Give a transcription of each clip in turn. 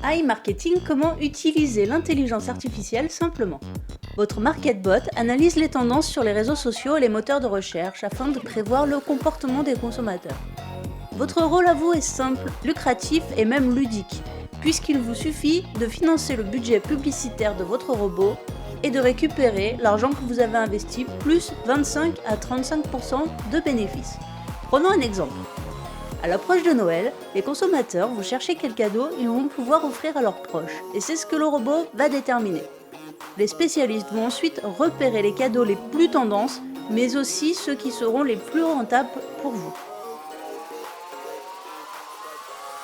iMarketing, comment utiliser l'intelligence artificielle simplement. Votre MarketBot analyse les tendances sur les réseaux sociaux et les moteurs de recherche afin de prévoir le comportement des consommateurs. Votre rôle à vous est simple, lucratif et même ludique, puisqu'il vous suffit de financer le budget publicitaire de votre robot et de récupérer l'argent que vous avez investi plus 25 à 35% de bénéfices. Prenons un exemple. À l'approche de Noël, les consommateurs vont chercher quel cadeau ils vont pouvoir offrir à leurs proches, et c'est ce que le robot va déterminer. Les spécialistes vont ensuite repérer les cadeaux les plus tendances, mais aussi ceux qui seront les plus rentables pour vous.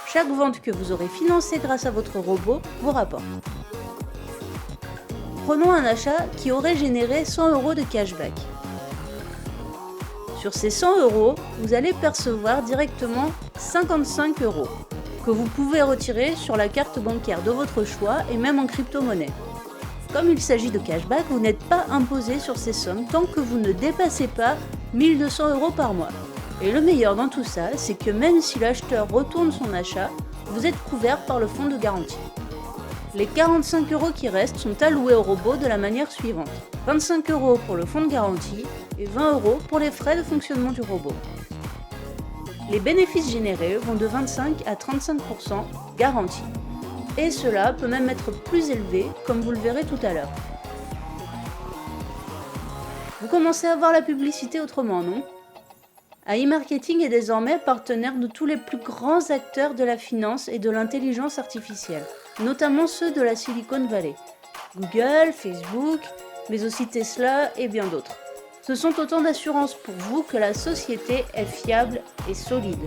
Chaque vente que vous aurez financée grâce à votre robot vous rapporte. Prenons un achat qui aurait généré 100 € de cashback. Sur ces 100 €, vous allez percevoir directement 55 € que vous pouvez retirer sur la carte bancaire de votre choix et même en crypto-monnaie. Comme il s'agit de cashback, vous n'êtes pas imposé sur ces sommes tant que vous ne dépassez pas 1200 € par mois. Et le meilleur dans tout ça, c'est que même si l'acheteur retourne son achat, vous êtes couvert par le fonds de garantie. Les 45 € qui restent sont alloués au robot de la manière suivante. 25 € pour le fonds de garantie et 20 € pour les frais de fonctionnement du robot. Les bénéfices générés vont de 25 à 35% garantis. Et cela peut même être plus élevé, comme vous le verrez tout à l'heure. Vous commencez à voir la publicité autrement, non ? iMarketing est désormais partenaire de tous les plus grands acteurs de la finance et de l'intelligence artificielle, notamment ceux de la Silicon Valley. Google, Facebook, mais aussi Tesla et bien d'autres. Ce sont autant d'assurances pour vous que la société est fiable et solide.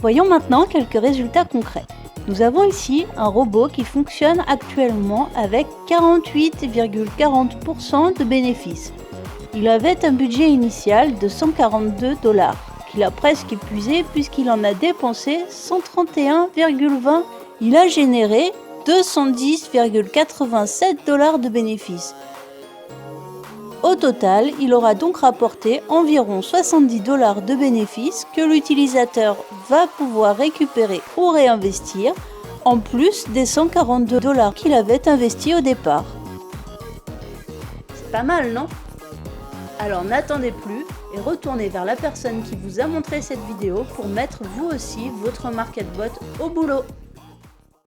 Voyons maintenant quelques résultats concrets. Nous avons ici un robot qui fonctionne actuellement avec 48,40% de bénéfices. Il avait un budget initial de 142 $, qu'il a presque épuisé puisqu'il en a dépensé 131,20 $. Il a généré 210,87 $ de bénéfices. Au total, il aura donc rapporté environ 70 $ de bénéfices que l'utilisateur va pouvoir récupérer ou réinvestir, en plus des 142 $ qu'il avait investis au départ. C'est pas mal, non ? Alors n'attendez plus et retournez vers la personne qui vous a montré cette vidéo pour mettre vous aussi votre MarketBot au boulot.